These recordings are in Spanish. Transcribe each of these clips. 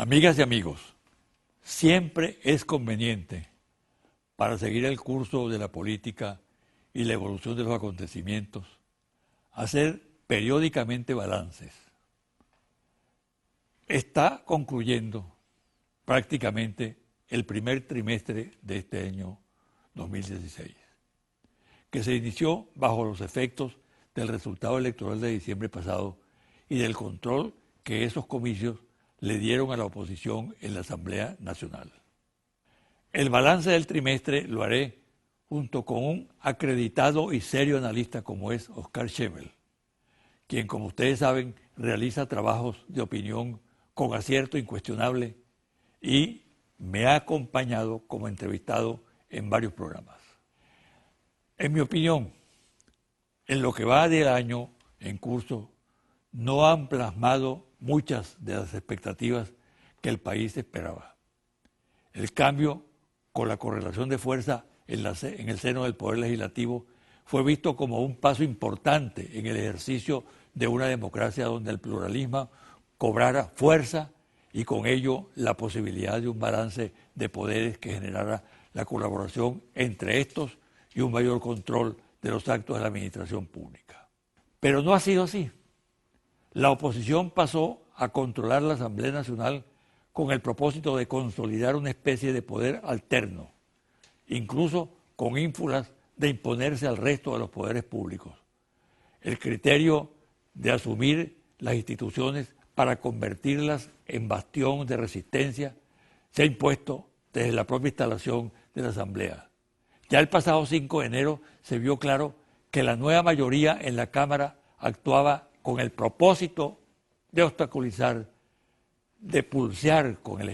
Amigas y amigos, siempre es conveniente, para seguir el curso de la política y la evolución de los acontecimientos, hacer periódicamente balances. Está concluyendo prácticamente el primer trimestre de este año 2016, que se inició bajo los efectos del resultado electoral de diciembre pasado y del control que esos comicios le dieron a la oposición en la Asamblea Nacional. El balance del trimestre lo haré junto con un acreditado y serio analista como es Oscar Schemmel, quien, como ustedes saben, realiza trabajos de opinión con acierto incuestionable y me ha acompañado como entrevistado en varios programas. En mi opinión, en lo que va del año en curso, no han plasmado muchas de las expectativas que el país esperaba. El cambio con la correlación de fuerza en el seno del Poder Legislativo fue visto como un paso importante en el ejercicio de una democracia donde el pluralismo cobrara fuerza y con ello la posibilidad de un balance de poderes que generara la colaboración entre estos y un mayor control de los actos de la administración pública. Pero no ha sido así. La oposición pasó a controlar la Asamblea Nacional con el propósito de consolidar una especie de poder alterno, incluso con ínfulas de imponerse al resto de los poderes públicos. El criterio de asumir las instituciones para convertirlas en bastión de resistencia se ha impuesto desde la propia instalación de la Asamblea. Ya el pasado 5 de enero se vio claro que la nueva mayoría en la Cámara actuaba con el propósito de obstaculizar, de pulsear con el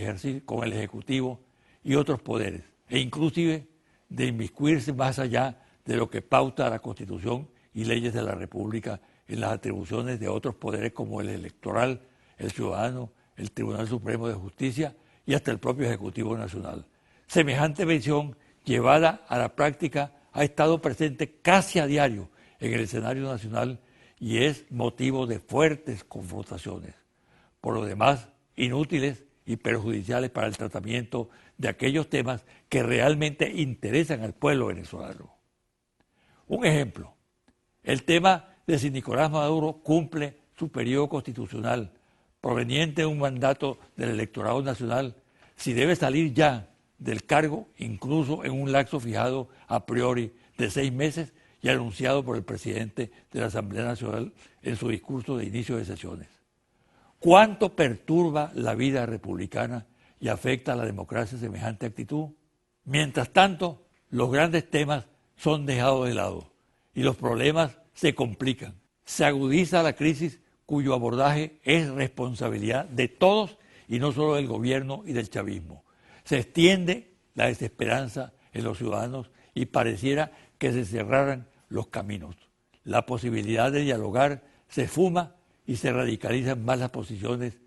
Ejecutivo y otros poderes, e inclusive de inmiscuirse más allá de lo que pauta la Constitución y leyes de la República en las atribuciones de otros poderes como el electoral, el ciudadano, el Tribunal Supremo de Justicia y hasta el propio Ejecutivo Nacional. Semejante visión llevada a la práctica ha estado presente casi a diario en el escenario nacional y es motivo de fuertes confrontaciones, por lo demás inútiles y perjudiciales para el tratamiento de aquellos temas que realmente interesan al pueblo venezolano. Un ejemplo, el tema de si Nicolás Maduro cumple su periodo constitucional proveniente de un mandato del electorado nacional, si debe salir ya del cargo, incluso en un lapso fijado a priori de 6 meses y anunciado por el presidente de la Asamblea Nacional en su discurso de inicio de sesiones. ¿Cuánto perturba la vida republicana y afecta a la democracia semejante actitud? Mientras tanto, los grandes temas son dejados de lado y los problemas se complican. Se agudiza la crisis cuyo abordaje es responsabilidad de todos y no solo del gobierno y del chavismo. Se extiende la desesperanza en los ciudadanos y pareciera que se cerraran los caminos. La posibilidad de dialogar se esfuma y se radicalizan más las posiciones.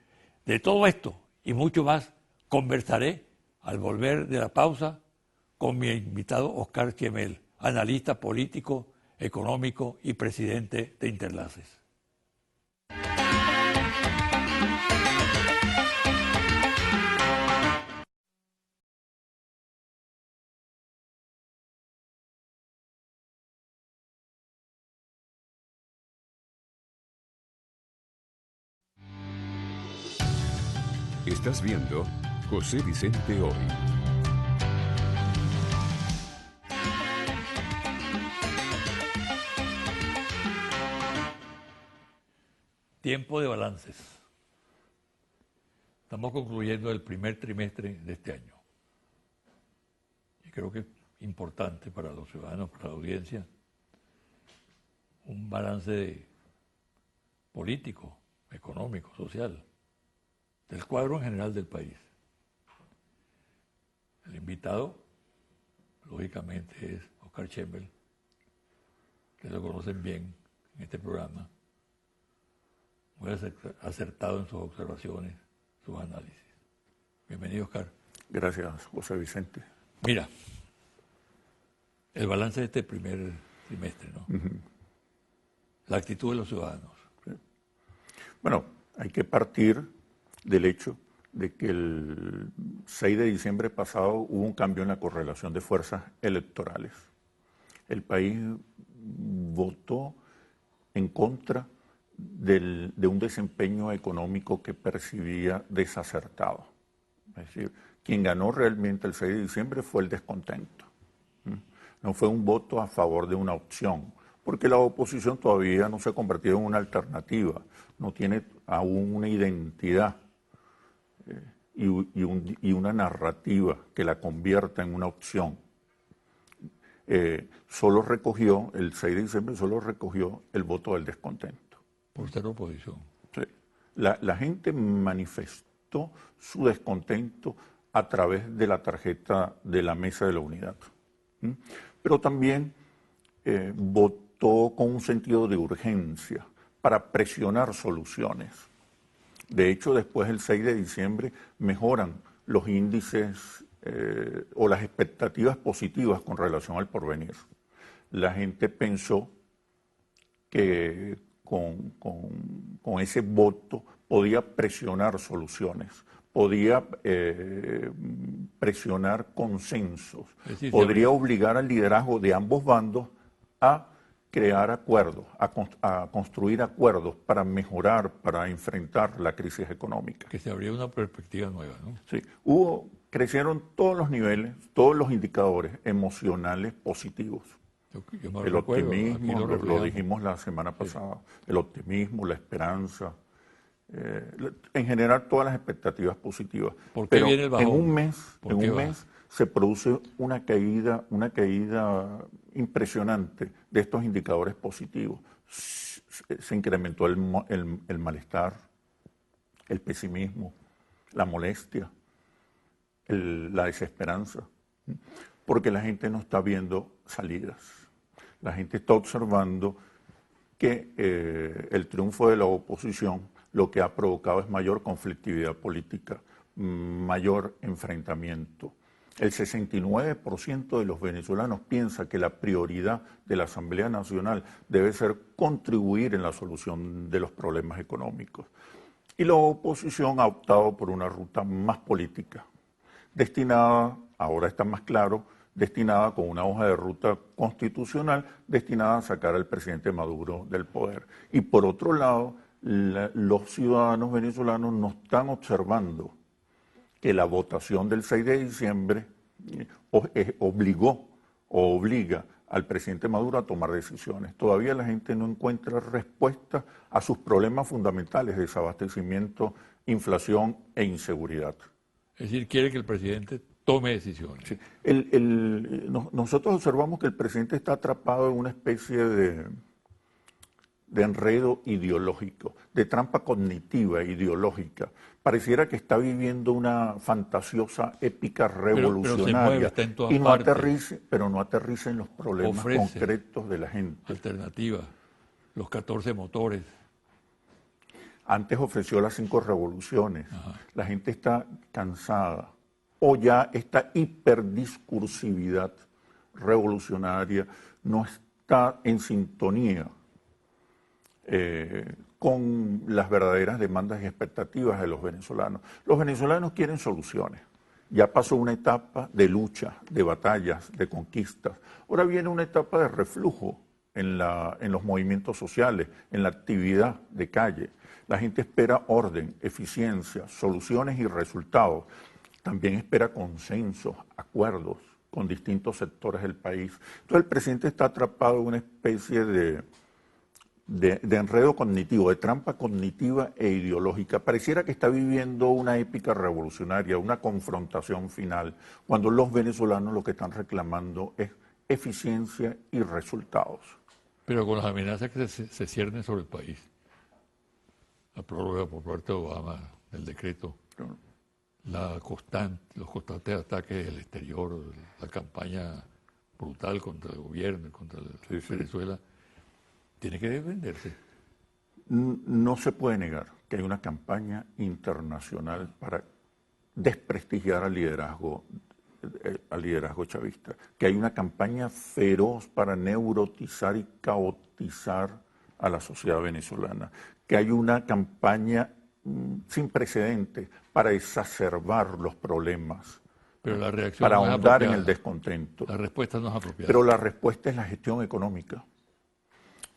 De todo esto y mucho más conversaré al volver de la pausa con mi invitado Oscar Schemmel, analista político, económico y presidente de Interlaces. Estás viendo José Vicente Hoy. Tiempo de balances. Estamos concluyendo el primer trimestre de este año. Y creo que es importante para los ciudadanos, para la audiencia, un balance político, económico, social, del cuadro en general del país. El invitado, lógicamente, es Oscar Schemmel, que lo conocen bien en este programa, muy acertado en sus observaciones, sus análisis. Bienvenido, Oscar. Gracias, José Vicente. Mira, el balance de este primer trimestre, ¿no? La actitud de los ciudadanos. Sí. Bueno, hay que partir del hecho de que el 6 de diciembre pasado hubo un cambio en la correlación de fuerzas electorales. El país votó en contra de un desempeño económico que percibía desacertado. Es decir, quien ganó realmente el 6 de diciembre fue el descontento. No fue un voto a favor de una opción, porque la oposición todavía no se ha convertido en una alternativa, no tiene aún una identidad y una narrativa que la convierta en una opción. Solo recogió, el 6 de diciembre solo recogió el voto del descontento. Por ser oposición. Sí. La gente manifestó su descontento a través de la tarjeta de la Mesa de la Unidad. Pero también votó con un sentido de urgencia para presionar soluciones. De hecho, después del 6 de diciembre mejoran los índices o las expectativas positivas con relación al porvenir. La gente pensó que con ese voto podía presionar soluciones, podía presionar consensos, podría obligar al liderazgo de ambos bandos a crear acuerdos, a construir acuerdos para mejorar, para enfrentar la crisis económica. Que se abría una perspectiva nueva, ¿no? Sí, crecieron todos los niveles, todos los indicadores emocionales positivos. El optimismo, lo dijimos la semana pasada, el optimismo, la esperanza, en general todas las expectativas positivas. ¿Por qué viene el bajón? En un mes se produce una caída impresionante de estos indicadores positivos. Se incrementó el malestar, el pesimismo, la molestia, la desesperanza, porque la gente no está viendo salidas. La gente está observando que el triunfo de la oposición lo que ha provocado es mayor conflictividad política, mayor enfrentamiento. El 69% de los venezolanos piensa que la prioridad de la Asamblea Nacional debe ser contribuir en la solución de los problemas económicos. Y la oposición ha optado por una ruta más política, destinada, ahora está más claro, destinada con una hoja de ruta constitucional, destinada a sacar al presidente Maduro del poder. Y por otro lado, los ciudadanos venezolanos no están observando que la votación del 6 de diciembre obliga al presidente Maduro a tomar decisiones. Todavía la gente no encuentra respuesta a sus problemas fundamentales: desabastecimiento, inflación e inseguridad. Es decir, quiere que el presidente tome decisiones. Sí. Nosotros observamos que el presidente está atrapado en una especie de enredo ideológico, de trampa cognitiva ideológica. Pareciera que está viviendo una fantasiosa épica revolucionaria pero no aterriza en los problemas concretos de la gente. Alternativas, los 14 motores. Antes ofreció las 5 revoluciones. Ajá. La gente está cansada. O ya esta hiperdiscursividad revolucionaria no está en sintonía con las verdaderas demandas y expectativas de los venezolanos. Los venezolanos quieren soluciones. Ya pasó una etapa de lucha, de batallas, de conquistas. Ahora viene una etapa de reflujo en los movimientos sociales, en la actividad de calle. La gente espera orden, eficiencia, soluciones y resultados. También espera consensos, acuerdos con distintos sectores del país. Entonces el presidente está atrapado en una especie de enredo cognitivo, de trampa cognitiva e ideológica. Pareciera que está viviendo una épica revolucionaria, una confrontación final, cuando los venezolanos lo que están reclamando es eficiencia y resultados. Pero con las amenazas que se ciernen sobre el país. La prórroga por parte de Obama del decreto. Claro. Los constantes ataques del exterior, la campaña brutal contra el gobierno, contra Venezuela, tiene que defenderse. No se puede negar que hay una campaña internacional para desprestigiar al liderazgo chavista, que hay una campaña feroz para neurotizar y caotizar a la sociedad venezolana, que hay una campaña sin precedentes para exacerbar los problemas, Pero la reacción para no es ahondar en apropiada. el descontento. La respuesta no es apropiada. Pero la respuesta es la gestión económica.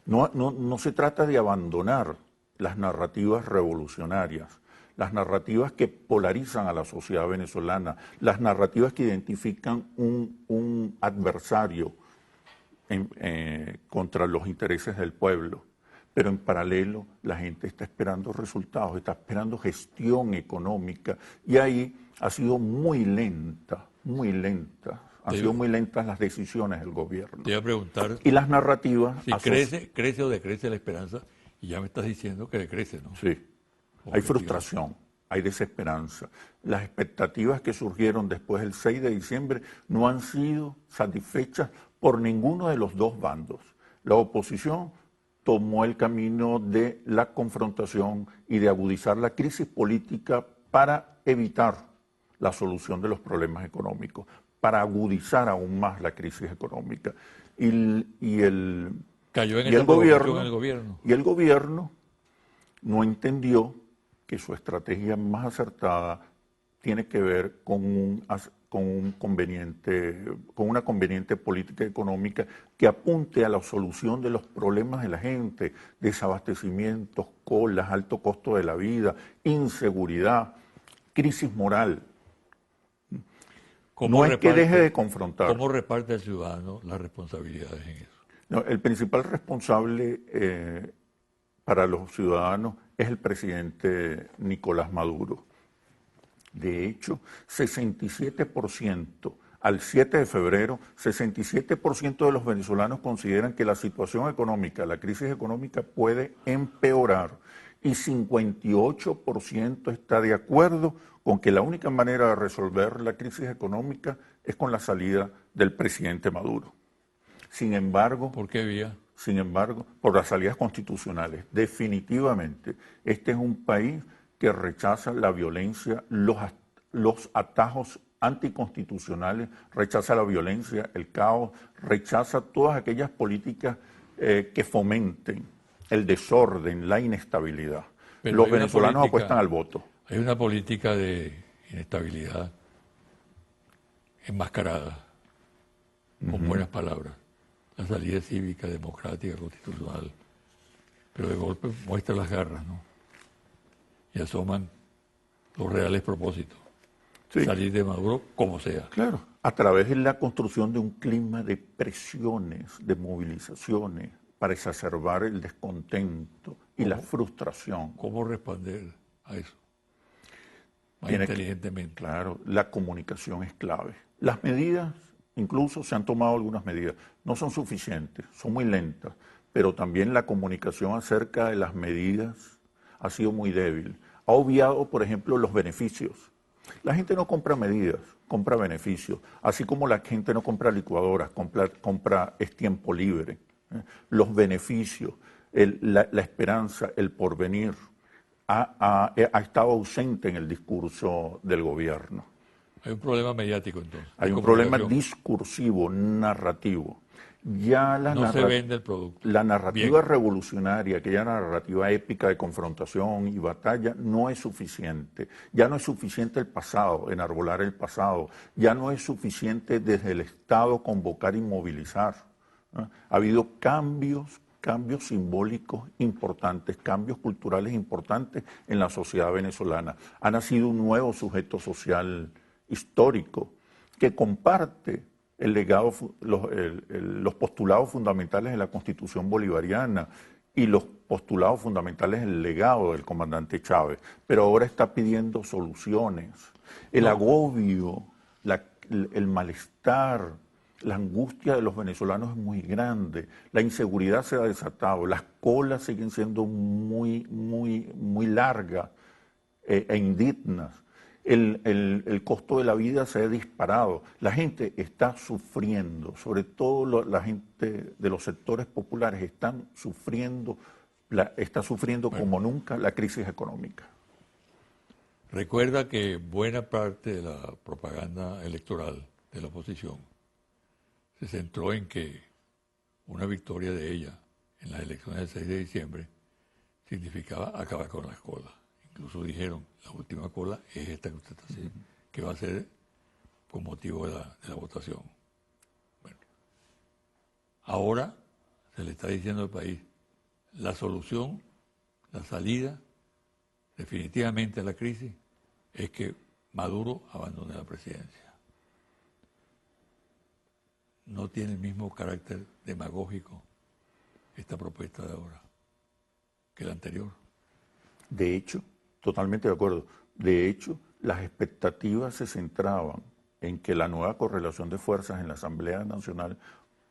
No se trata de abandonar las narrativas revolucionarias, las narrativas que polarizan a la sociedad venezolana, las narrativas que identifican un adversario contra los intereses del pueblo. Pero en paralelo la gente está esperando resultados, está esperando gestión económica y ahí ha sido muy lenta, han sido muy lentas las decisiones del gobierno. Te iba a preguntar Y las narrativas... si crece o decrece la esperanza, y ya me estás diciendo que decrece, ¿no? Sí, hay frustración, hay desesperanza. Las expectativas que surgieron después del 6 de diciembre no han sido satisfechas por ninguno de los dos bandos. La oposición tomó el camino de la confrontación y de agudizar la crisis política para evitar la solución de los problemas económicos, para agudizar aún más la crisis económica. Cayó en esa provocación el gobierno. Y el gobierno no entendió que su estrategia más acertada tiene que ver con una conveniente política económica que apunte a la solución de los problemas de la gente, desabastecimientos, colas, alto costo de la vida, inseguridad, crisis moral. No es que deje de confrontar. ¿Cómo reparte el ciudadano las responsabilidades en eso? No, el principal responsable para los ciudadanos es el presidente Nicolás Maduro. De hecho, 67%, al 7 de febrero, 67% de los venezolanos consideran que la situación económica, la crisis económica puede empeorar y 58% está de acuerdo con que la única manera de resolver la crisis económica es con la salida del presidente Maduro. Sin embargo... ¿Por qué vía? Sin embargo, por las salidas constitucionales. Definitivamente, este es un país que rechaza la violencia, los atajos anticonstitucionales, rechaza la violencia, el caos, rechaza todas aquellas políticas que fomenten el desorden, la inestabilidad. Pero los venezolanos apuestan al voto. Hay una política de inestabilidad enmascarada, con buenas palabras. La salida cívica, democrática, constitucional, pero de golpe muestra las garras, ¿no? Y asoman los reales propósitos. Sí. Salir de Maduro como sea. Claro, a través de la construcción de un clima de presiones, de movilizaciones, para exacerbar el descontento y la frustración. ¿Cómo responder a eso? Más inteligentemente. Claro, la comunicación es clave. Las medidas... Incluso se han tomado algunas medidas. No son suficientes, son muy lentas, pero también la comunicación acerca de las medidas ha sido muy débil. Ha obviado, por ejemplo, los beneficios. La gente no compra medidas, compra beneficios. Así como la gente no compra licuadoras, compra es tiempo libre. Los beneficios, la esperanza, el porvenir, ha estado ausente en el discurso del gobierno. Hay un problema mediático, entonces. Hay un problema discursivo, narrativo. Ya no se vende el producto. La narrativa revolucionaria, aquella narrativa épica de confrontación y batalla, no es suficiente. Ya no es suficiente el pasado, enarbolar el pasado. Ya no es suficiente desde el Estado convocar y movilizar. Ha habido cambios simbólicos importantes, cambios culturales importantes en la sociedad venezolana. Ha nacido un nuevo sujeto social histórico que comparte el legado, los postulados fundamentales de la Constitución bolivariana y los postulados fundamentales del legado del comandante Chávez, pero ahora está pidiendo soluciones. El agobio, el malestar, la angustia de los venezolanos es muy grande, la inseguridad se ha desatado, las colas siguen siendo muy largas e indignas. El costo de la vida se ha disparado. La gente está sufriendo, sobre todo la gente de los sectores populares está sufriendo como nunca la crisis económica. Recuerda que buena parte de la propaganda electoral de la oposición se centró en que una victoria de ella en las elecciones del 6 de diciembre significaba acabar con las colas. incluso dijeron, la última cola es esta que usted está haciendo, que va a ser con motivo de la votación. Bueno, ahora se le está diciendo al país, la solución, la salida definitivamente a la crisis es que Maduro abandone la presidencia. No tiene el mismo carácter demagógico esta propuesta de ahora que la anterior. De hecho, totalmente de acuerdo. De hecho, las expectativas se centraban en que la nueva correlación de fuerzas en la Asamblea Nacional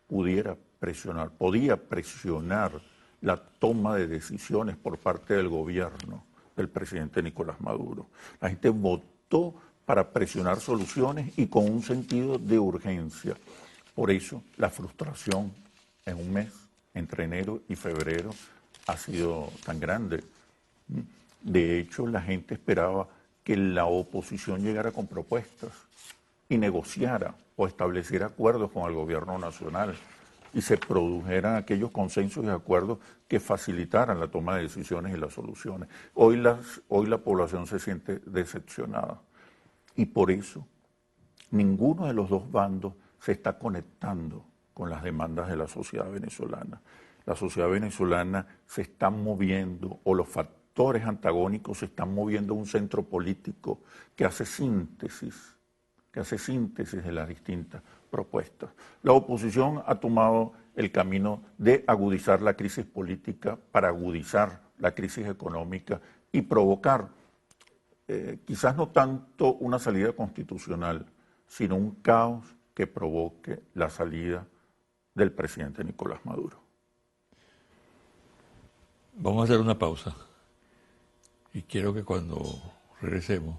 podía presionar la toma de decisiones por parte del gobierno del presidente Nicolás Maduro. La gente votó para presionar soluciones y con un sentido de urgencia. Por eso la frustración en un mes, entre enero y febrero, ha sido tan grande. De hecho, la gente esperaba que la oposición llegara con propuestas y negociara o estableciera acuerdos con el gobierno nacional y se produjeran aquellos consensos y acuerdos que facilitaran la toma de decisiones y las soluciones. Hoy la población se siente decepcionada y por eso ninguno de los dos bandos se está conectando con las demandas de la sociedad venezolana. La sociedad venezolana se está moviendo, o los factores antagónicos se están moviendo a un centro político que hace síntesis de las distintas propuestas. La oposición ha tomado el camino de agudizar la crisis política para agudizar la crisis económica y provocar, quizás no tanto una salida constitucional, sino un caos que provoque la salida del presidente Nicolás Maduro. Vamos a hacer una pausa y quiero que cuando regresemos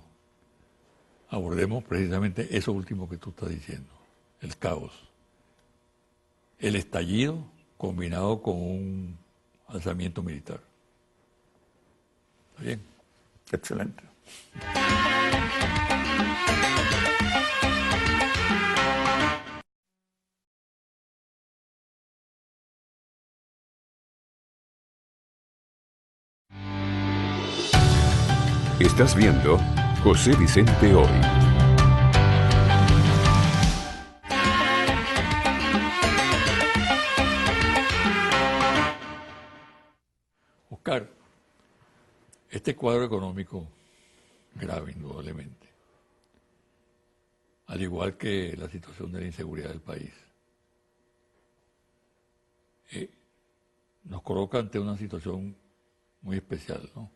abordemos precisamente eso último que tú estás diciendo, el caos, el estallido combinado con un alzamiento militar. ¿Está bien? Excelente. Estás viendo José Vicente Hoy. Oscar, este cuadro económico grave, indudablemente, al igual que la situación de la inseguridad del país, nos coloca ante una situación muy especial, ¿no?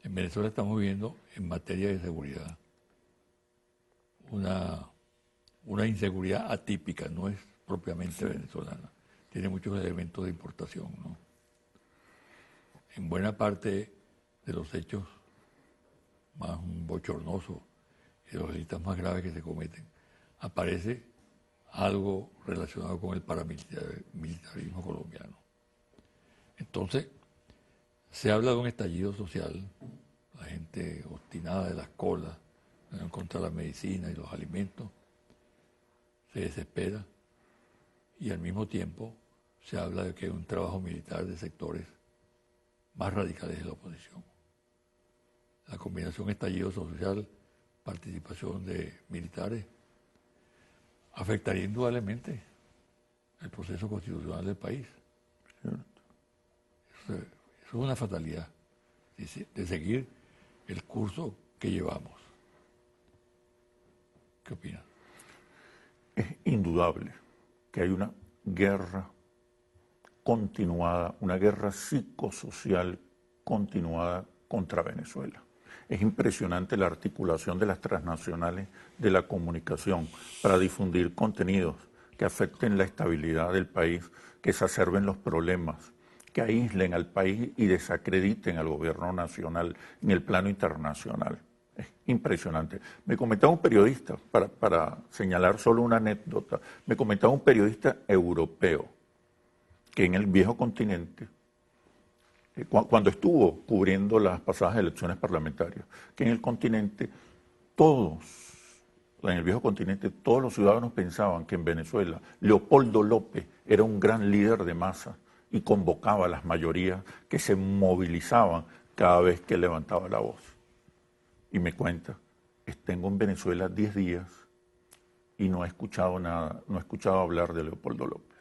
En Venezuela estamos viviendo, en materia de seguridad, una inseguridad atípica, no es propiamente venezolana, tiene muchos elementos de importación, ¿no? En buena parte de los hechos más bochornosos y de los delitos más graves que se cometen, aparece algo relacionado con el paramilitarismo colombiano. Entonces, se habla de un estallido social, la gente obstinada de las colas, en contra de la medicina y los alimentos, se desespera y al mismo tiempo se habla de que hay un trabajo militar de sectores más radicales de la oposición. La combinación estallido social, participación de militares, afectaría indudablemente el proceso constitucional del país. Eso es una fatalidad de seguir el curso que llevamos. ¿Qué opinas? Es indudable que hay una guerra continuada, una guerra psicosocial continuada contra Venezuela. Es impresionante la articulación de las transnacionales de la comunicación para difundir contenidos que afecten la estabilidad del país, que exacerben los problemas, que aíslen al país y desacrediten al gobierno nacional en el plano internacional. Es impresionante. Me comentaba un periodista, para señalar solo una anécdota, me comentaba un periodista europeo que en el viejo continente, cuando estuvo cubriendo las pasadas elecciones parlamentarias, que en el continente en el viejo continente, todos los ciudadanos pensaban que en Venezuela Leopoldo López era un gran líder de masa y convocaba a las mayorías que se movilizaban cada vez que levantaba la voz. Y me cuenta, tengo en Venezuela 10 días y no he escuchado nada, no he escuchado hablar de Leopoldo López.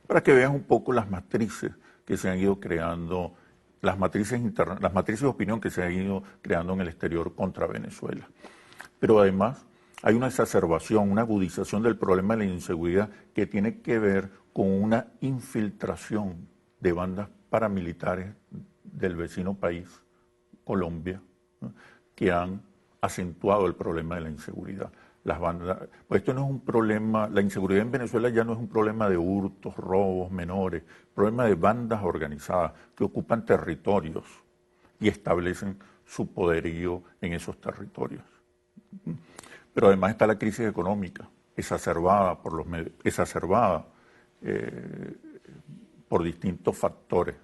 Para que vean un poco las matrices que se han ido creando, las matrices de opinión que se han ido creando en el exterior contra Venezuela. Pero además hay una exacerbación, una agudización del problema de la inseguridad que tiene que ver con una infiltración de bandas paramilitares del vecino país, Colombia, ¿no?, que han acentuado el problema de la inseguridad. Las bandas, pues esto no es un problema, la inseguridad en Venezuela ya no es un problema de hurtos, robos menores, problema de bandas organizadas que ocupan territorios y establecen su poderío en esos territorios. Pero además está la crisis económica, exacerbada por distintos factores.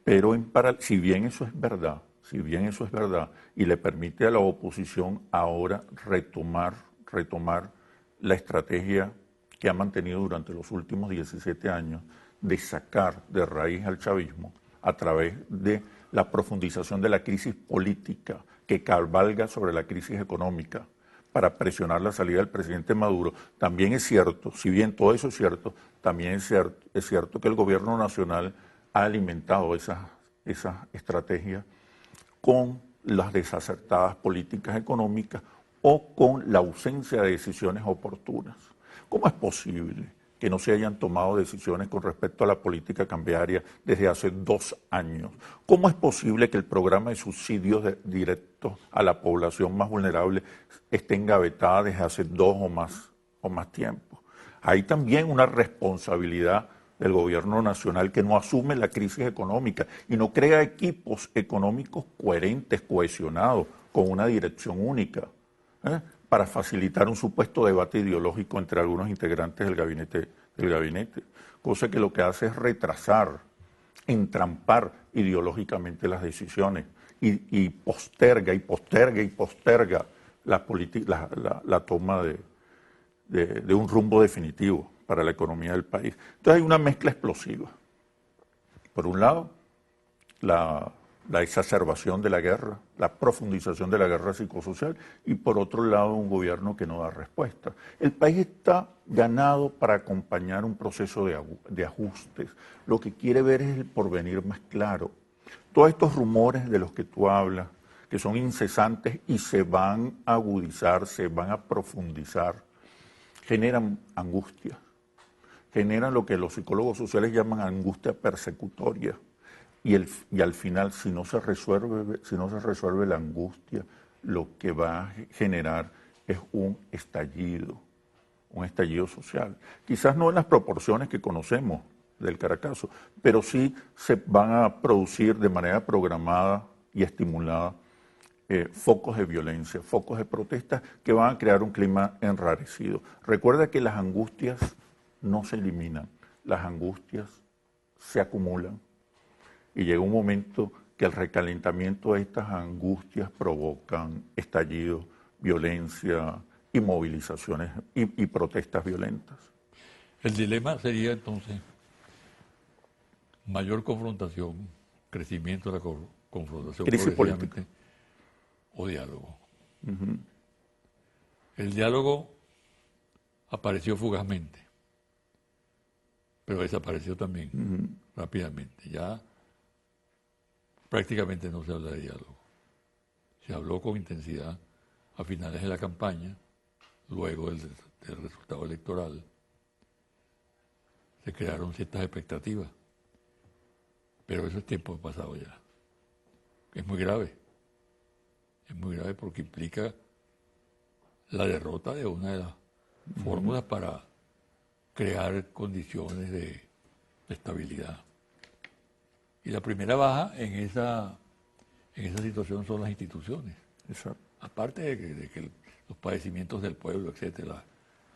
Pero si bien eso es verdad, y le permite a la oposición ahora retomar la estrategia que ha mantenido durante los últimos 17 años de sacar de raíz al chavismo a través de la profundización de la crisis política que cabalga sobre la crisis económica para presionar la salida del presidente Maduro, también es cierto, si bien todo eso es cierto, también es cierto que el gobierno nacional ha alimentado esas estrategias con las desacertadas políticas económicas o con la ausencia de decisiones oportunas. ¿Cómo es posible que no se hayan tomado decisiones con respecto a la política cambiaria desde hace 2 años? ¿Cómo es posible que el programa de subsidios directos a la población más vulnerable esté engavetada desde hace 2 o más tiempo? Hay también una responsabilidad del gobierno nacional que no asume la crisis económica y no crea equipos económicos coherentes, cohesionados, con una dirección única, para facilitar un supuesto debate ideológico entre algunos integrantes del gabinete, cosa que lo que hace es retrasar, entrampar ideológicamente las decisiones y posterga la toma de un rumbo definitivo para la economía del país. Entonces hay una mezcla explosiva. Por un lado, la exacerbación de la guerra, la profundización de la guerra psicosocial, y por otro lado un gobierno que no da respuesta. El país está ganado para acompañar un proceso de ajustes. Lo que quiere ver es el porvenir más claro. Todos estos rumores de los que tú hablas, que son incesantes y se van a agudizar, se van a profundizar, generan angustia. Generan lo que los psicólogos sociales llaman angustia persecutoria. Y al final, si no se resuelve la angustia, lo que va a generar es un estallido social. Quizás no en las proporciones que conocemos del Caracazo, pero sí se van a producir de manera programada y estimulada focos de violencia, focos de protesta que van a crear un clima enrarecido. Recuerda que las angustias no se eliminan, las angustias se acumulan y llega un momento que el recalentamiento de estas angustias provocan estallidos, violencia y movilizaciones y protestas violentas. El dilema sería entonces mayor confrontación, crecimiento de la confrontación, crisis política o diálogo. Uh-huh. El diálogo apareció fugazmente, pero desapareció también rápidamente. Ya prácticamente no se habla de diálogo. Se habló con intensidad a finales de la campaña, luego del resultado electoral. Se crearon ciertas expectativas, pero eso es tiempo pasado ya. Es muy grave porque implica la derrota de una de las fórmulas para crear condiciones de estabilidad. Y la primera baja en esa situación son las instituciones. Exacto. Aparte de que los padecimientos del pueblo, etcétera,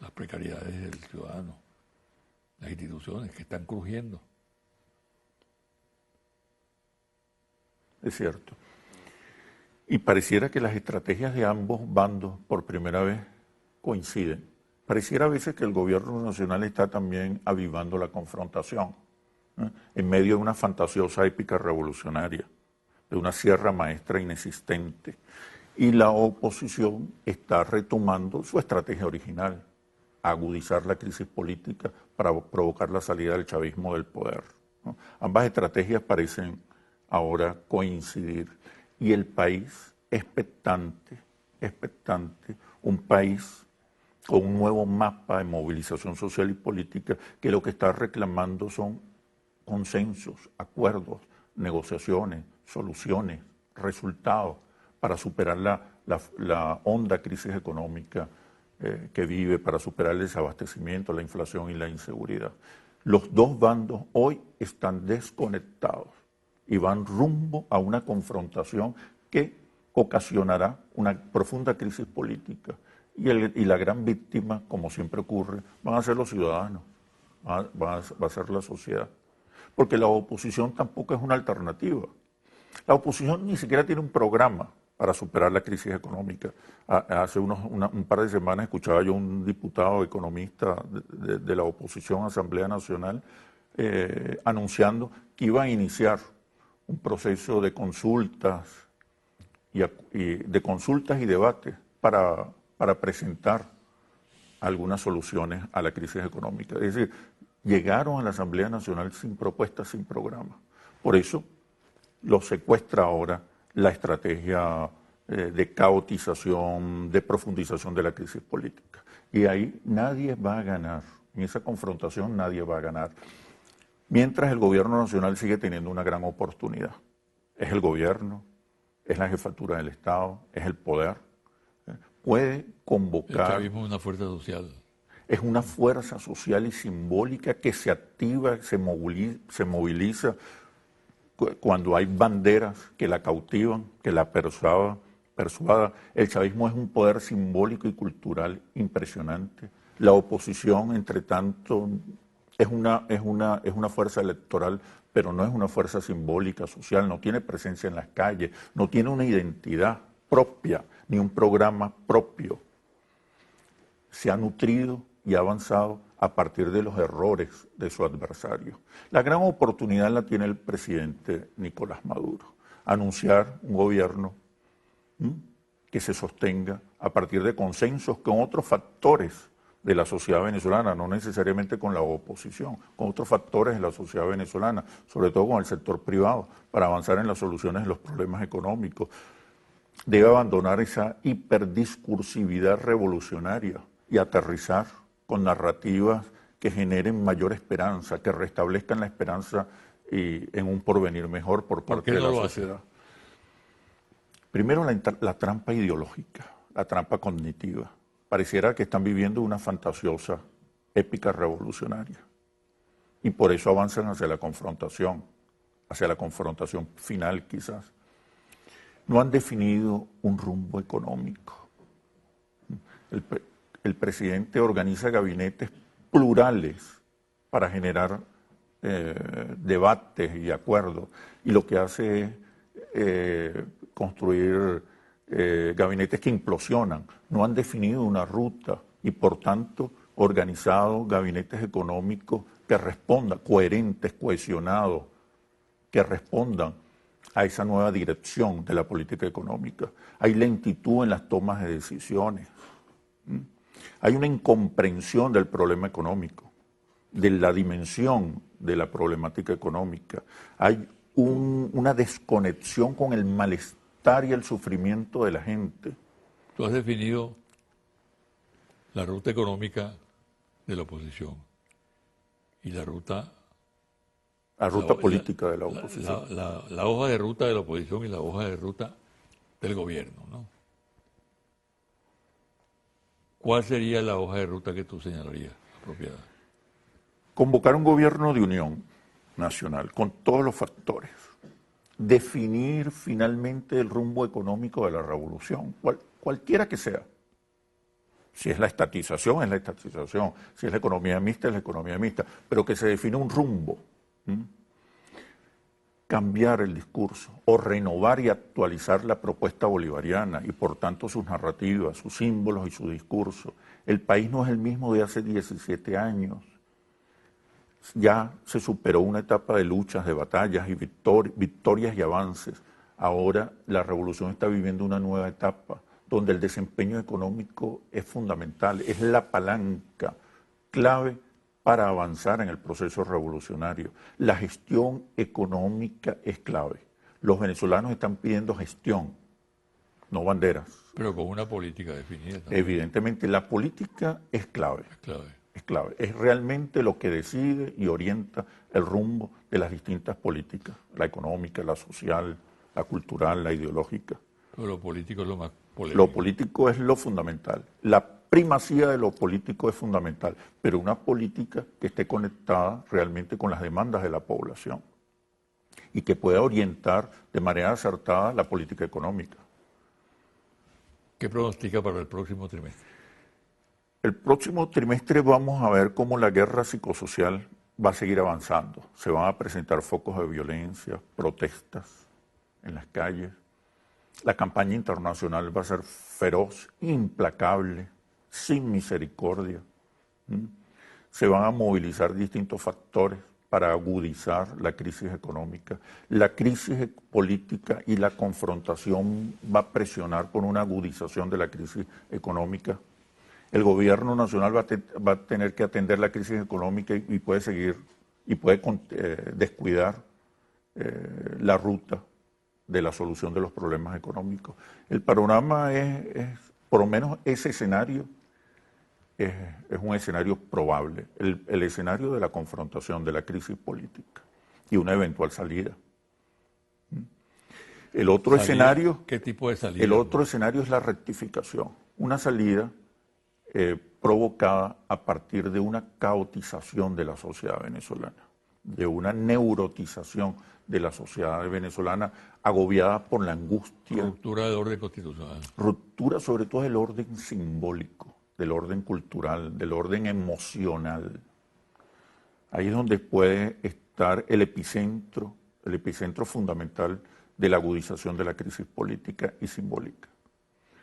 las precariedades del ciudadano, las instituciones que están crujiendo. Es cierto. Y pareciera que las estrategias de ambos bandos por primera vez coinciden. Pareciera a veces que el gobierno nacional está también avivando la confrontación. en medio de una fantasiosa épica revolucionaria, de una sierra maestra inexistente. Y la oposición está retomando su estrategia original, agudizar la crisis política para provocar la salida del chavismo del poder, ¿no? Ambas estrategias parecen ahora coincidir. Y el país expectante, un país con un nuevo mapa de movilización social y política que lo que está reclamando son consensos, acuerdos, negociaciones, soluciones, resultados para superar la honda crisis económica que vive, para superar el desabastecimiento, la inflación y la inseguridad. Los dos bandos hoy están desconectados y van rumbo a una confrontación que ocasionará una profunda crisis política. Y la gran víctima, como siempre ocurre, van a ser los ciudadanos, va a ser la sociedad. Porque la oposición tampoco es una alternativa. La oposición ni siquiera tiene un programa para superar la crisis económica. Hace un par de semanas escuchaba yo un diputado economista de la oposición, Asamblea Nacional, anunciando que iba a iniciar un proceso de consultas y debates para presentar algunas soluciones a la crisis económica. Es decir, llegaron a la Asamblea Nacional sin propuestas, sin programa. Por eso lo secuestra ahora la estrategia de caotización, de profundización de la crisis política. Y ahí nadie va a ganar. En esa confrontación nadie va a ganar. Mientras el gobierno nacional sigue teniendo una gran oportunidad. Es el gobierno, es la jefatura del Estado, es el poder. Puede convocar... El chavismo es una fuerza social. Es una fuerza social y simbólica que se activa, se moviliza cuando hay banderas que la cautivan, que la persuada. El chavismo es un poder simbólico y cultural impresionante. La oposición, entre tanto, es una fuerza electoral, pero no es una fuerza simbólica, social, no tiene presencia en las calles, no tiene una identidad propia, ni un programa propio. Se ha nutrido y ha avanzado a partir de los errores de su adversario. La gran oportunidad la tiene el presidente Nicolás Maduro, anunciar un gobierno que se sostenga a partir de consensos con otros factores de la sociedad venezolana, no necesariamente con la oposición, con otros factores de la sociedad venezolana, sobre todo con el sector privado, para avanzar en las soluciones de los problemas económicos. Debe abandonar esa hiperdiscursividad revolucionaria y aterrizar con narrativas que generen mayor esperanza, que restablezcan la esperanza en un porvenir mejor por parte de la sociedad. Primero, la trampa ideológica, la trampa cognitiva. Pareciera que están viviendo una fantasiosa épica revolucionaria. Y por eso avanzan hacia la confrontación final quizás. No han definido un rumbo económico. El presidente organiza gabinetes plurales para generar debates y acuerdos. Y lo que hace es construir gabinetes que implosionan. No han definido una ruta y, por tanto, organizado gabinetes económicos que respondan, coherentes, cohesionados, que respondan a esa nueva dirección de la política económica. Hay lentitud en las tomas de decisiones. Hay una incomprensión del problema económico, de la dimensión de la problemática económica. Hay una desconexión con el malestar y el sufrimiento de la gente. Tú has definido la ruta económica de la oposición y la ruta política de la oposición. La hoja de ruta de la oposición y la hoja de ruta del gobierno, ¿no? ¿Cuál sería la hoja de ruta que tú señalarías apropiada? Convocar un gobierno de unión nacional con todos los factores. Definir finalmente el rumbo económico de la revolución, cualquiera que sea. Si es la estatización, es la estatización. Si es la economía mixta, es la economía mixta. Pero que se define un rumbo. Cambiar el discurso o renovar y actualizar la propuesta bolivariana y por tanto sus narrativas, sus símbolos y su discurso. El país no es el mismo de hace 17 años. Ya se superó una etapa de luchas, de batallas y victorias y avances. Ahora la revolución está viviendo una nueva etapa donde el desempeño económico es fundamental, es la palanca clave para avanzar en el proceso revolucionario. La gestión económica es clave. Los venezolanos están pidiendo gestión, no banderas. Pero con una política definida también. Evidentemente, la política es clave. Es clave. Es clave. Es realmente lo que decide y orienta el rumbo de las distintas políticas, la económica, la social, la cultural, la ideológica. Pero lo político es lo más polémico. Lo político es lo fundamental. La primacía de lo político es fundamental, pero una política que esté conectada realmente con las demandas de la población y que pueda orientar de manera acertada la política económica. ¿Qué pronostica para el próximo trimestre? El próximo trimestre vamos a ver cómo la guerra psicosocial va a seguir avanzando. Se van a presentar focos de violencia, protestas en las calles. La campaña internacional va a ser feroz, implacable, sin misericordia. Se van a movilizar distintos factores para agudizar la crisis económica. La crisis política y la confrontación va a presionar por una agudización de la crisis económica. El gobierno nacional va a tener que atender la crisis económica y puede seguir, y puede descuidar la ruta de la solución de los problemas económicos. El panorama es por lo menos ese escenario, es un escenario probable, el escenario de la confrontación, de la crisis política y una eventual salida. El otro escenario, ¿qué tipo de salida? El otro escenario es la rectificación, una salida provocada a partir de una caotización de la sociedad venezolana, de una neurotización de la sociedad venezolana agobiada por la angustia. Ruptura del orden constitucional. Ruptura sobre todo del orden simbólico, del orden cultural, del orden emocional. Ahí es donde puede estar el epicentro fundamental de la agudización de la crisis política y simbólica.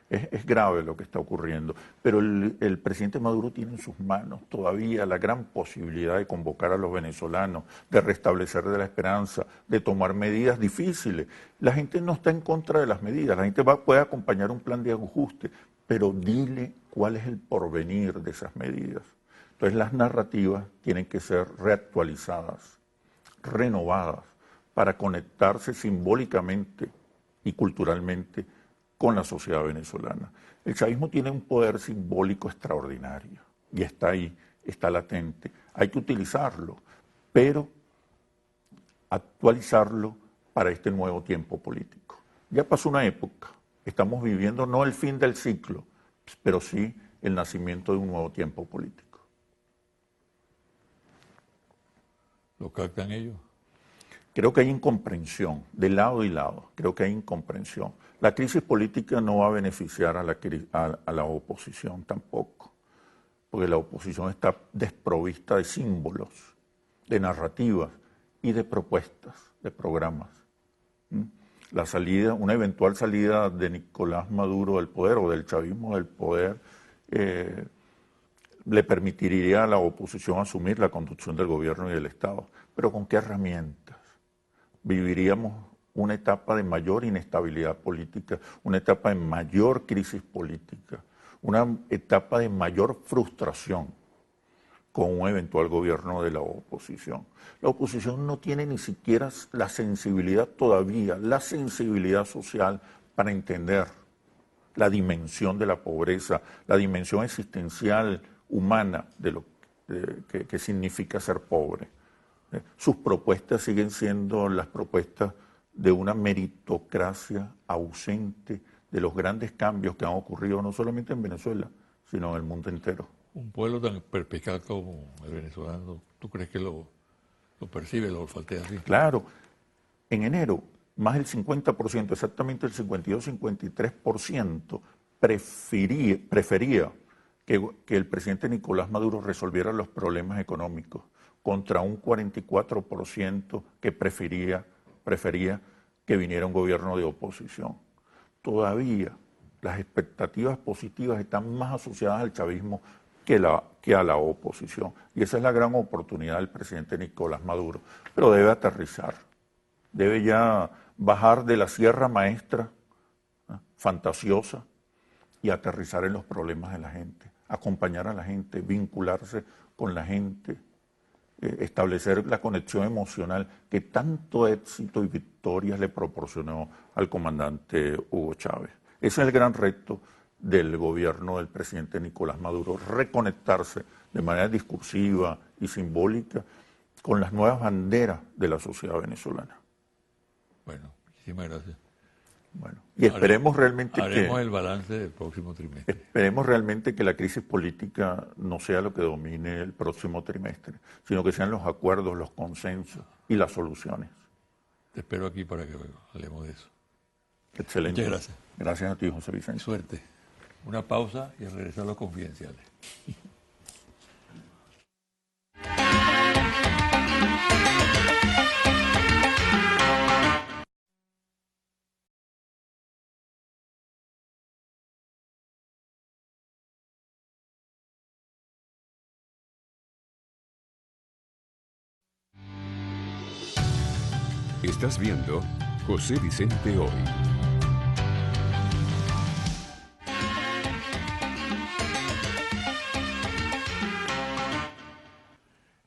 Es grave lo que está ocurriendo, pero el presidente Maduro tiene en sus manos todavía la gran posibilidad de convocar a los venezolanos, de restablecer la esperanza, de tomar medidas difíciles. La gente no está en contra de las medidas, la gente puede acompañar un plan de ajuste, pero dile cuál es el porvenir de esas medidas. Entonces las narrativas tienen que ser reactualizadas, renovadas, para conectarse simbólicamente y culturalmente con la sociedad venezolana. El chavismo tiene un poder simbólico extraordinario y está ahí, está latente. Hay que utilizarlo, pero actualizarlo para este nuevo tiempo político. Ya pasó una época, estamos viviendo no el fin del ciclo, pero sí el nacimiento de un nuevo tiempo político. ¿Lo captan ellos? Creo que hay incomprensión, de lado y lado, creo que hay incomprensión. La crisis política no va a beneficiar a la oposición tampoco, porque la oposición está desprovista de símbolos, de narrativas y de propuestas, de programas. La salida, una eventual salida de Nicolás Maduro del poder o del chavismo del poder le permitiría a la oposición asumir la conducción del gobierno y del Estado. ¿Pero con qué herramientas? Viviríamos una etapa de mayor inestabilidad política, una etapa de mayor crisis política, una etapa de mayor frustración con un eventual gobierno de la oposición. La oposición no tiene ni siquiera la sensibilidad todavía, la sensibilidad social para entender la dimensión de la pobreza, la dimensión existencial humana de lo que significa ser pobre. Sus propuestas siguen siendo las propuestas de una meritocracia ausente de los grandes cambios que han ocurrido no solamente en Venezuela, sino en el mundo entero. Un pueblo tan perspicaz como el venezolano, ¿tú crees que lo percibe, lo olfatea así? Claro, en enero más del 50%, exactamente el 52-53%, prefería que el presidente Nicolás Maduro resolviera los problemas económicos, contra un 44% que prefería que viniera un gobierno de oposición. Todavía las expectativas positivas están más asociadas al chavismo que a la oposición. Y esa es la gran oportunidad del presidente Nicolás Maduro. Pero debe aterrizar, debe ya bajar de la Sierra Maestra fantasiosa y aterrizar en los problemas de la gente, acompañar a la gente, vincularse con la gente, establecer la conexión emocional que tanto éxito y victorias le proporcionó al comandante Hugo Chávez. Ese es el gran reto del gobierno del presidente Nicolás Maduro, reconectarse de manera discursiva y simbólica con las nuevas banderas de la sociedad venezolana. Bueno, muchísimas gracias. Bueno, y esperemos realmente haremos el balance del próximo trimestre. Esperemos realmente que la crisis política no sea lo que domine el próximo trimestre, sino que sean los acuerdos, los consensos y las soluciones. Te espero aquí para que hablemos de eso. Excelente. Muchas gracias. Gracias a ti, José Vicente. Suerte. Una pausa y regresar a los confidenciales. Estás viendo José Vicente Hoy.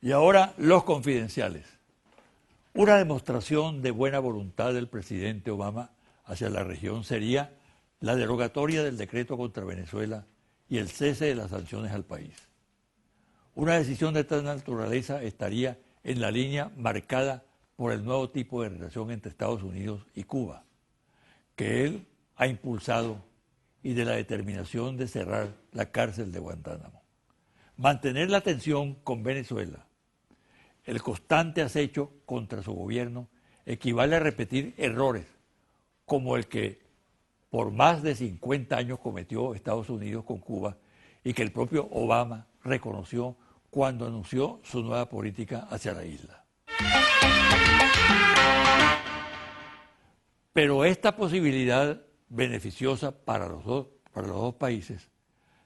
Y ahora los confidenciales. Una demostración de buena voluntad del presidente Obama hacia la región sería la derogatoria del decreto contra Venezuela y el cese de las sanciones al país. Una decisión de tal naturaleza estaría en la línea marcada por el nuevo tipo de relación entre Estados Unidos y Cuba, que él ha impulsado, y de la determinación de cerrar la cárcel de Guantánamo. Mantener la tensión con Venezuela, el constante acecho contra su gobierno, equivale a repetir errores como el que por más de 50 años cometió Estados Unidos con Cuba y que el propio Obama reconoció cuando anunció su nueva política hacia la isla. Pero esta posibilidad beneficiosa para los dos países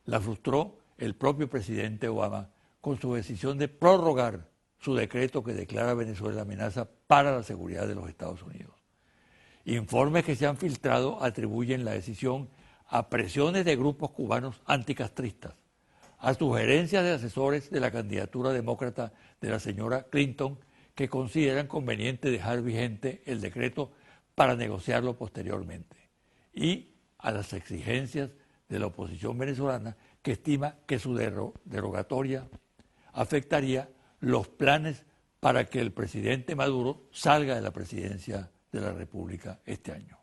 la frustró el propio presidente Obama con su decisión de prorrogar su decreto que declara a Venezuela amenaza para la seguridad de los Estados Unidos. Informes que se han filtrado atribuyen la decisión a presiones de grupos cubanos anticastristas, a sugerencias de asesores de la candidatura demócrata de la señora Clinton, que consideran conveniente dejar vigente el decreto para negociarlo posteriormente, y a las exigencias de la oposición venezolana, que estima que su derogatoria afectaría los planes para que el presidente Maduro salga de la presidencia de la República este año.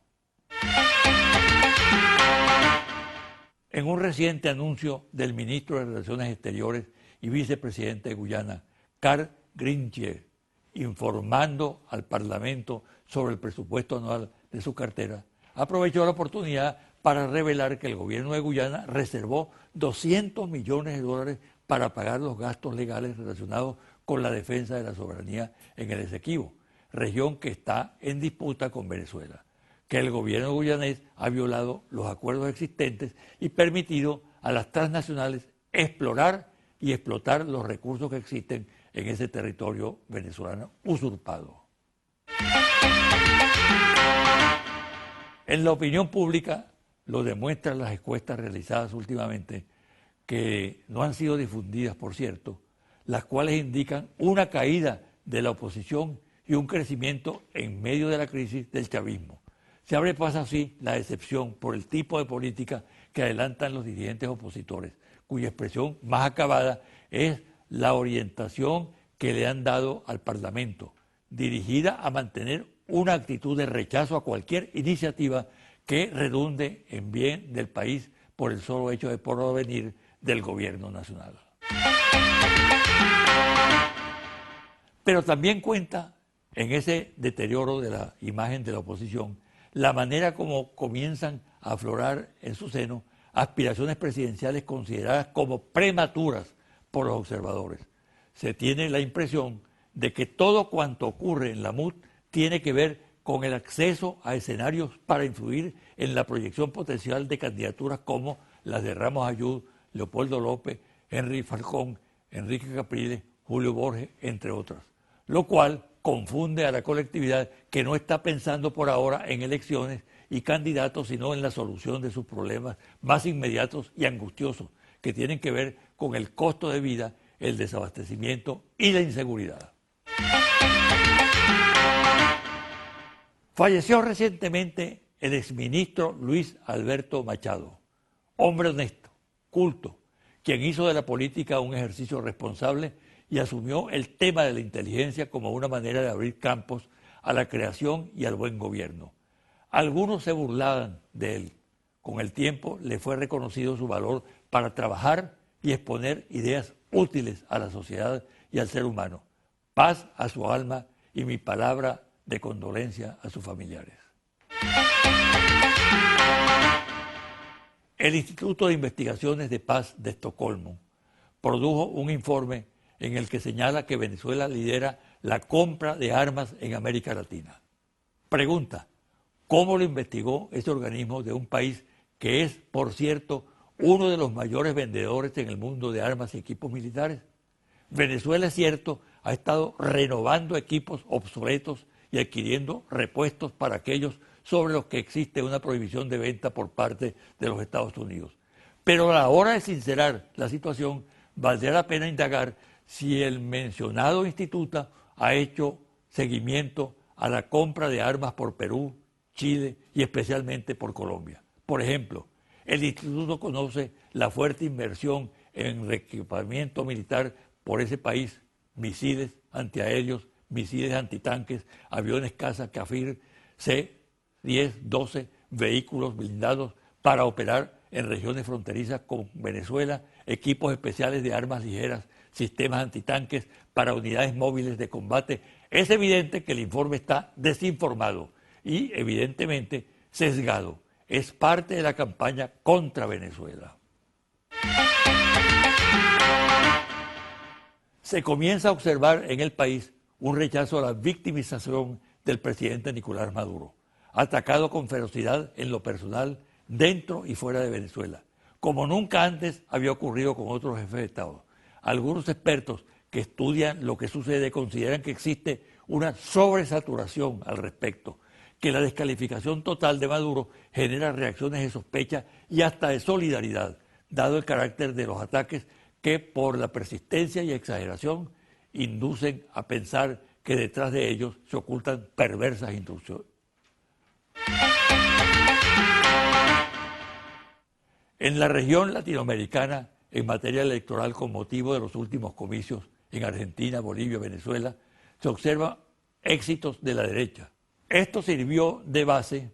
En un reciente anuncio del ministro de Relaciones Exteriores y vicepresidente de Guyana, Carl Grinchier, informando al Parlamento sobre el presupuesto anual de su cartera, aprovechó la oportunidad para revelar que el gobierno de Guyana reservó $200 millones para pagar los gastos legales relacionados con la defensa de la soberanía en el Esequibo, región que está en disputa con Venezuela, que el gobierno guyanés ha violado los acuerdos existentes y permitido a las transnacionales explorar y explotar los recursos que existen en ese territorio venezolano usurpado. En la opinión pública lo demuestran las encuestas realizadas últimamente, que no han sido difundidas, por cierto, las cuales indican una caída de la oposición y un crecimiento en medio de la crisis del chavismo. Se abre paso así la decepción por el tipo de política que adelantan los dirigentes opositores, cuya expresión más acabada es la orientación que le han dado al Parlamento, dirigida a mantener una actitud de rechazo a cualquier iniciativa que redunde en bien del país por el solo hecho de provenir del gobierno nacional. Pero también cuenta en ese deterioro de la imagen de la oposición la manera como comienzan a aflorar en su seno aspiraciones presidenciales consideradas como prematuras por los observadores. Se tiene la impresión de que todo cuanto ocurre en la MUD tiene que ver con el acceso a escenarios para influir en la proyección potencial de candidaturas como las de Ramos Ayud, Leopoldo López, Henry Falcón, Enrique Capriles, Julio Borges, entre otras, lo cual confunde a la colectividad que no está pensando por ahora en elecciones y candidatos, sino en la solución de sus problemas más inmediatos y angustiosos, que tienen que ver con el costo de vida, el desabastecimiento y la inseguridad. Falleció recientemente el exministro Luis Alberto Machado, hombre honesto, culto, quien hizo de la política un ejercicio responsable y asumió el tema de la inteligencia como una manera de abrir campos a la creación y al buen gobierno. Algunos se burlaban de él. Con el tiempo le fue reconocido su valor para trabajar y exponer ideas útiles a la sociedad y al ser humano. Paz a su alma y mi palabra de condolencia a sus familiares. El Instituto de Investigaciones de Paz de Estocolmo produjo un informe en el que señala que Venezuela lidera la compra de armas en América Latina. Pregunta, ¿cómo lo investigó este organismo de un país que es, por cierto, uno de los mayores vendedores en el mundo de armas y equipos militares? Venezuela, es cierto, ha estado renovando equipos obsoletos y adquiriendo repuestos para aquellos sobre los que existe una prohibición de venta por parte de los Estados Unidos. Pero a la hora de sincerar la situación, valdría la pena indagar si el mencionado instituto ha hecho seguimiento a la compra de armas por Perú, Chile y especialmente por Colombia. Por ejemplo, el instituto conoce la fuerte inversión en equipamiento militar por ese país, misiles antiaéreos, misiles antitanques, aviones caza Kafir, C-10, 12, vehículos blindados para operar en regiones fronterizas con Venezuela, equipos especiales de armas ligeras, sistemas antitanques para unidades móviles de combate. Es evidente que el informe está desinformado y evidentemente sesgado. Es parte de la campaña contra Venezuela. Se comienza a observar en el país un rechazo a la victimización del presidente Nicolás Maduro, atacado con ferocidad en lo personal dentro y fuera de Venezuela, como nunca antes había ocurrido con otros jefes de Estado. Algunos expertos que estudian lo que sucede consideran que existe una sobresaturación al respecto, que la descalificación total de Maduro genera reacciones de sospecha y hasta de solidaridad, dado el carácter de los ataques que por la persistencia y exageración inducen a pensar que detrás de ellos se ocultan perversas instrucciones. En la región latinoamericana, en materia electoral con motivo de los últimos comicios en Argentina, Bolivia, Venezuela, se observan éxitos de la derecha. Esto sirvió de base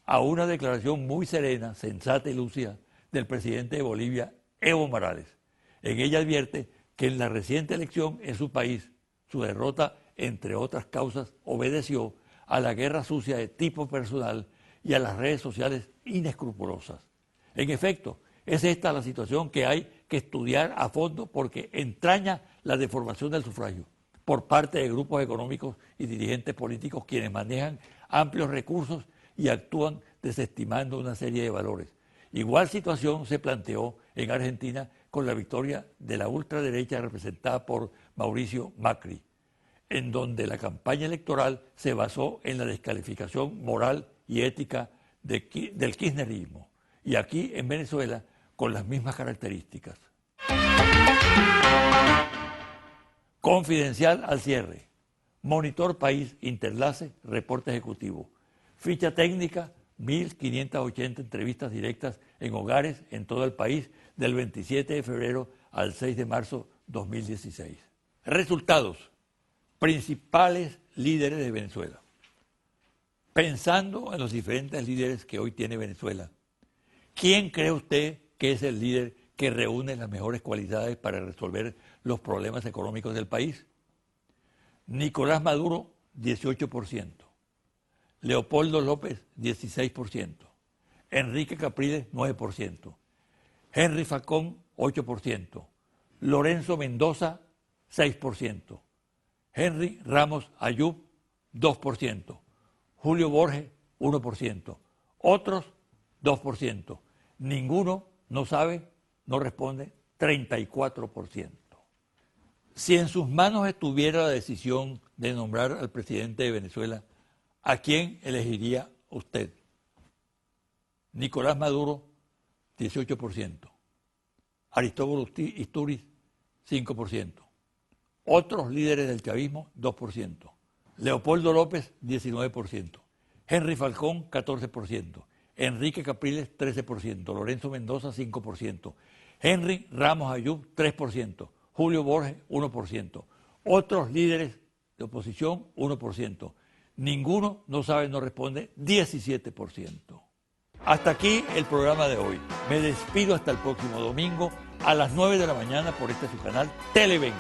a una declaración muy serena, sensata y lúcida del presidente de Bolivia, Evo Morales. En ella advierte que en la reciente elección en su país, su derrota, entre otras causas, obedeció a la guerra sucia de tipo personal y a las redes sociales inescrupulosas. En efecto, es esta la situación que hay que estudiar a fondo porque entraña la deformación del sufragio por parte de grupos económicos y dirigentes políticos quienes manejan amplios recursos y actúan desestimando una serie de valores. Igual situación se planteó en Argentina con la victoria de la ultraderecha representada por Mauricio Macri, en donde la campaña electoral se basó en la descalificación moral y ética del kirchnerismo, y aquí en Venezuela con las mismas características. Confidencial al cierre. Monitor País, Interlace, reporte ejecutivo. Ficha técnica, 1.580 entrevistas directas en hogares en todo el país del 27 de febrero al 6 de marzo 2016. Resultados. Principales líderes de Venezuela. Pensando en los diferentes líderes que hoy tiene Venezuela, ¿quién cree usted que es el líder que reúne las mejores cualidades para resolver los problemas económicos del país? Nicolás Maduro, 18%. Leopoldo López, 16%. Enrique Capriles, 9%. Henry Falcón, 8%. Lorenzo Mendoza, 6%. Henry Ramos Ayub, 2%. Julio Borges, 1%. Otros, 2%. Ninguno no sabe, no responde, 34%. Si en sus manos estuviera la decisión de nombrar al presidente de Venezuela, ¿a quién elegiría usted? Nicolás Maduro, 18%. Aristóbulo Istúriz, 5%. Otros líderes del chavismo, 2%. Leopoldo López, 19%. Henry Falcón, 14%. Enrique Capriles, 13%. Lorenzo Mendoza, 5%. Henry Ramos Ayub, 3%. Julio Borges, 1%. Otros líderes de oposición, 1%. Ninguno no sabe, no responde, 17%. Hasta aquí el programa de hoy. Me despido hasta el próximo domingo a las 9 de la mañana por este su canal Televen.